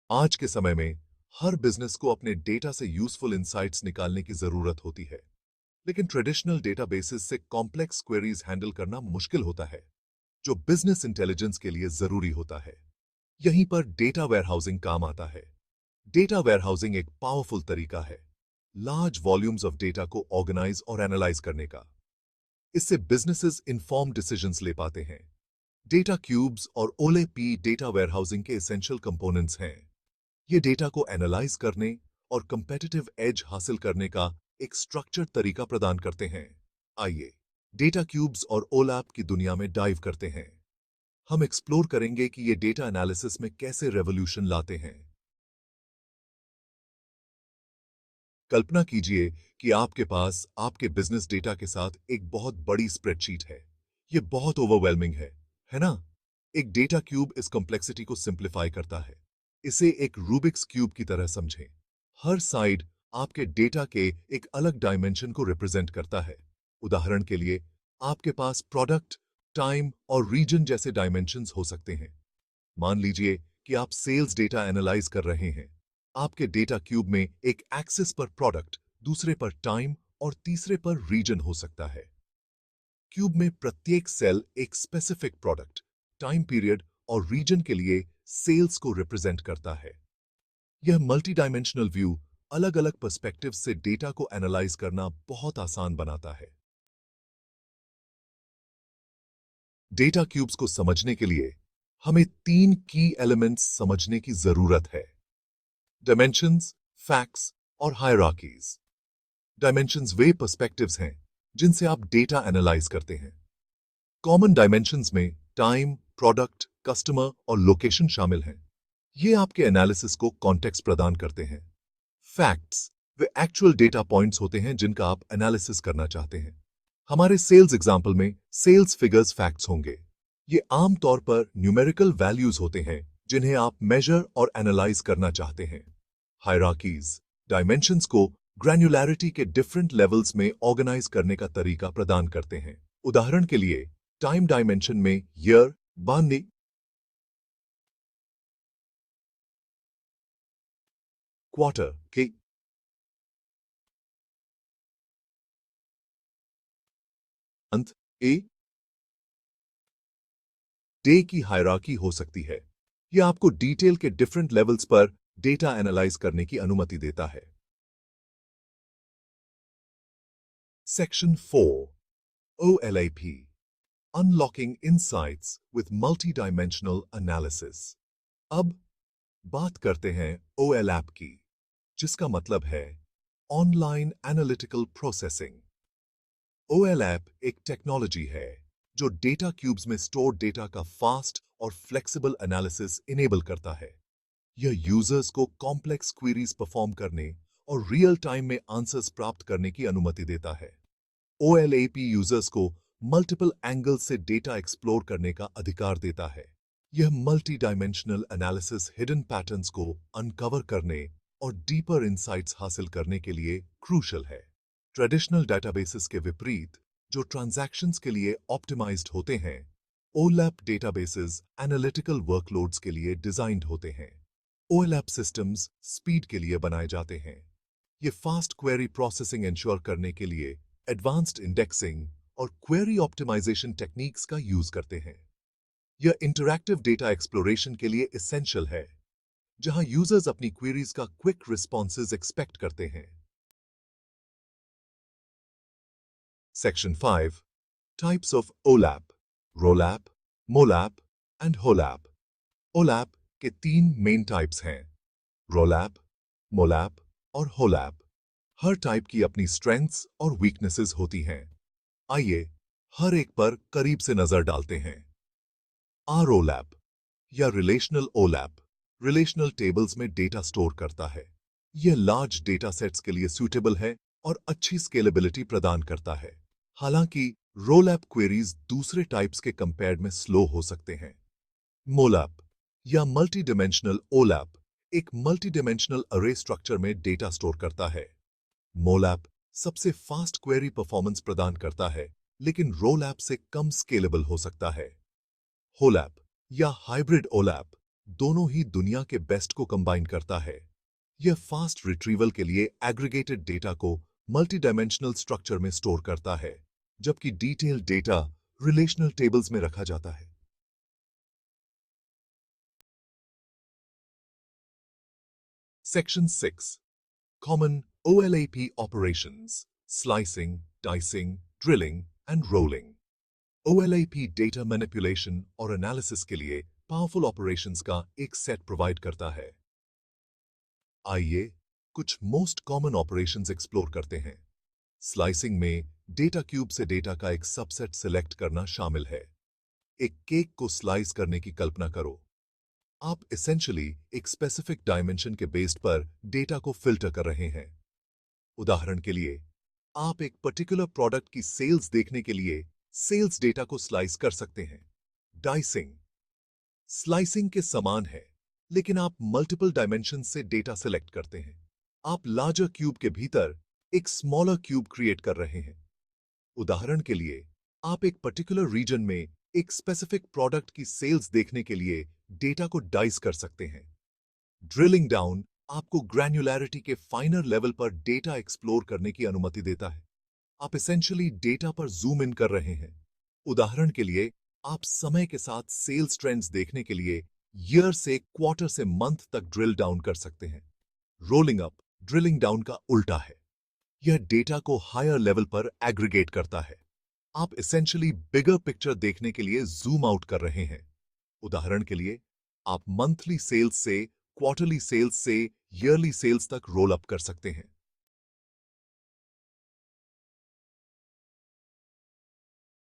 आज के समय में हर बिजनेस को अपने डेटा से यूजफुल इंसाइट्स निकालने की जरूरत होती है, लेकिन ट्रेडिशनल डेटाबेसेस से कॉम्प्लेक्स क्वेरीज हैंडल करना मुश्किल होता है, जो बिजनेस इंटेलिजेंस के लिए जरूरी होता है। यहीं पर डेटा वेयरहाउसिंग काम आता है। डेटा वेयरहाउसिंग एक पावरफुल तरीका है लार्ज वॉल्यूम्स ऑफ डेटा को ऑर्गेनाइज और एनालाइज करने का। इससे बिजनेसेस इन्फॉर्म डिसीजंस ले पाते हैं। डेटा क्यूब्स और ओलेपी डेटा वेयरहाउसिंग के एसेंशियल कंपोनेंट्स हैं। ये डेटा को एनालाइज करने और कंपेटिटिव एज हासिल करने का एक स्ट्रक्चर्ड तरीका प्रदान करते हैं। आइए डेटा क्यूब्स और ओलैप की दुनिया में डाइव करते हैं। हम एक्सप्लोर करेंगे कि ये डेटा एनालिसिस में कैसे रेवोल्यूशन लाते हैं। कल्पना कीजिए कि आपके पास आपके बिजनेस डेटा के साथ एक बहुत बड़ी स्प्रेडशीट है। ये बहुत ओवरवेलमिंग है ना? एक डेटा क्यूब इस कॉम्प्लेक्सिटी को सिंप्लीफाई करता है। इसे एक रूबिक्स क्यूब की तरह समझें। हर साइड आपके डेटा के एक अलग डायमेंशन को रिप्रेजेंट करता है। उदाहरण के लिए, आपके पास प्रोडक्ट, टाइम और रीजन जैसे डायमेंशंस हो सकते हैं। मान लीजिए कि आप सेल्स डेटा एनालाइज कर रहे हैं। आपके डेटा क्यूब में एक एक्सिस पर प्रोडक्ट, दूसरे पर टाइम और तीसरे पर रीजन हो सकता है। क्यूब में प्रत्येक सेल एक स्पेसिफिक प्रोडक्ट, टाइम पीरियड और रीजन के लिए सेल्स को रिप्रेजेंट करता है। यह मल्टी डायमेंशनल व्यू अलग अलग पर्सपेक्टिव से डेटा को एनालाइज करना बहुत आसान बनाता है। डेटा क्यूब्स को समझने के लिए हमें तीन की एलिमेंट्स समझने की जरूरत है: डायमेंशंस, फैक्ट्स और हायरार्कीज। डायमेंशंस वे पर्सपेक्टिव्स हैं जिनसे आप डेटा एनालाइज करते हैं। कॉमन डायमेंशंस में टाइम, प्रोडक्ट, कस्टमर और लोकेशन शामिल हैं। ये आपके एनालिसिस को कॉन्टेक्स्ट प्रदान करते हैं। फैक्ट्स वे एक्चुअल डेटा पॉइंट्स होते हैं जिनका आप एनालिसिस करना चाहते हैं। हमारे सेल्स एग्जाम्पल में सेल्स फिगर्स फैक्ट्स होंगे। ये आमतौर पर न्यूमेरिकल वैल्यूज होते हैं जिन्हें आप मेजर और एनालाइज करना चाहते हैं। हायरार्कीज डायमेंशंस को ग्रैन्युलैरिटी के डिफरेंट लेवल्स में ऑर्गेनाइज करने का तरीका प्रदान करते हैं। उदाहरण के लिए, टाइम डायमेंशन में ईयर, बानने, क्वार्टर के अंत, ए डे की हायरार्की हो सकती है। यह आपको डिटेल के डिफरेंट लेवल्स पर डेटा एनालाइज करने की अनुमति देता है। Section 4 OLAP Unlocking Insights with Multidimensional Analysis। अब बात करते हैं OLAP की, जिसका मतलब है ऑनलाइन एनालिटिकल प्रोसेसिंग। OLAP एक टेक्नोलॉजी है जो डेटा क्यूब्स में स्टोर्ड डेटा का फास्ट और फ्लेक्सिबल एनालिसिस इनेबल करता है। यह यूजर्स को कॉम्प्लेक्स क्वेरीज परफॉर्म करने और रियल टाइम में आंसर्स प्राप्त करने की अनुमति देता है। OLAP यूजर्स को मल्टीपल एंगल से डेटा एक्सप्लोर करने का अधिकार देता है। यह multi dimensional analysis hidden patterns को अनकवर करने और डीपर इंसाइट्स हासिल करने के लिए क्रूशल है। ट्रेडिशनल डेटाबेसेस के विपरीत, जो ट्रांजैक्शंस के लिए ऑप्टिमाइज्ड होते हैं, OLAP डेटाबेसेस एनालिटिकल वर्कलोड्स के लिए डिजाइन्ड होते हैं। OLAP सिस्टम्स स्पीड के लिए बनाए जाते हैं। ये फास्ट क्वेरी प्रोसेसिंग इंश्योर करने के लिए एडवांस्ड इंडेक्सिंग और क्वेरी ऑप्टिमाइजेशन टेक्निक्स का यूज करते हैं। यह इंटरैक्टिव डेटा एक्सप्लोरेशन के लिए एसेंशियल है, जहां यूजर्स अपनी क्वेरीज का क्विक रिस्पॉन्सेज एक्सपेक्ट करते हैं। Section 5 types of OLAP, ROLAP, MOLAP and HOLAP. OLAP के तीन मेन टाइप्स हैं: रोलैप, मोलैप और होलैप। हर टाइप की अपनी स्ट्रेंथ्स और वीकनेसेस होती हैं। आइए हर एक पर करीब से नजर डालते हैं। ROLAP या रिलेशनल OLAP रिलेशनल टेबल्स में डेटा स्टोर करता है। यह लार्ज डेटा सेट्स के लिए सूटेबल है और अच्छी स्केलेबिलिटी प्रदान करता है। हालांकि रोलैप क्वेरीज दूसरे टाइप्स के कंपेयर में स्लो हो सकते हैं। मोलैप या मल्टी डिमेंशनल OLAP एक मल्टी डिमेंशनल अरे स्ट्रक्चर में डेटा स्टोर करता है। मोलैप सबसे फास्ट क्वेरी परफॉर्मेंस प्रदान करता है, लेकिन रोलैप से कम स्केलेबल हो सकता है। होलैप या हाइब्रिड OLAP दोनों ही दुनिया के बेस्ट को कंबाइन करता है। यह फास्ट रिट्रीवल के लिए एग्रीगेटेड डेटा को मल्टी डायमेंशनल स्ट्रक्चर में स्टोर करता है, जबकि डिटेल्ड डेटा रिलेशनल टेबल्स में रखा जाता है। Section 6. Common OLAP operations: slicing, dicing, drilling, and rolling. OLAP data manipulation और एनालिसिस के लिए पावरफुल ऑपरेशंस का एक सेट प्रोवाइड करता है। आइए कुछ मोस्ट कॉमन ऑपरेशंस एक्सप्लोर करते हैं। स्लाइसिंग में डेटा क्यूब से डेटा का एक सबसेट सिलेक्ट करना शामिल है। एक केक को स्लाइस करने की कल्पना करो। आप एसेंशियली एक स्पेसिफिक डायमेंशन के बेस्ड पर डेटा को फिल्टर कर रहे हैं। उदाहरण के लिए, आप एक पर्टिकुलर प्रोडक्ट की सेल्स देखने के लिए सेल्स डेटा को स्लाइस कर सकते हैं। डाइसिंग स्लाइसिंग के समान है, लेकिन आप मल्टीपल डायमेंशन से डेटा सिलेक्ट करते हैं। आप लार्जर क्यूब के भीतर एक स्मॉलर क्यूब क्रिएट कर रहे हैं। उदाहरण के लिए, आप एक पर्टिकुलर रीजन में एक स्पेसिफिक प्रोडक्ट की सेल्स देखने के लिए डेटा को डाइस कर सकते हैं। ड्रिलिंग डाउन आपको ग्रैन्युलैरिटी के फाइनर लेवल पर डेटा एक्सप्लोर करने की अनुमति देता है। आप एसेंशियली डेटा पर जूम इन कर रहे हैं। उदाहरण के लिए, आप समय के साथ सेल्स ट्रेंड्स देखने के लिए ईयर से क्वार्टर से मंथ तक ड्रिल डाउन कर सकते हैं। रोलिंग अप ड्रिलिंग डाउन का उल्टा है। यह डेटा को हायर लेवल पर एग्रीगेट करता है। आप एसेंशियली बिगर पिक्चर देखने के लिए जूम आउट कर रहे हैं। उदाहरण के लिए, आप मंथली सेल्स से क्वार्टरली सेल्स से ईयरली सेल्स तक रोल अप कर सकते हैं।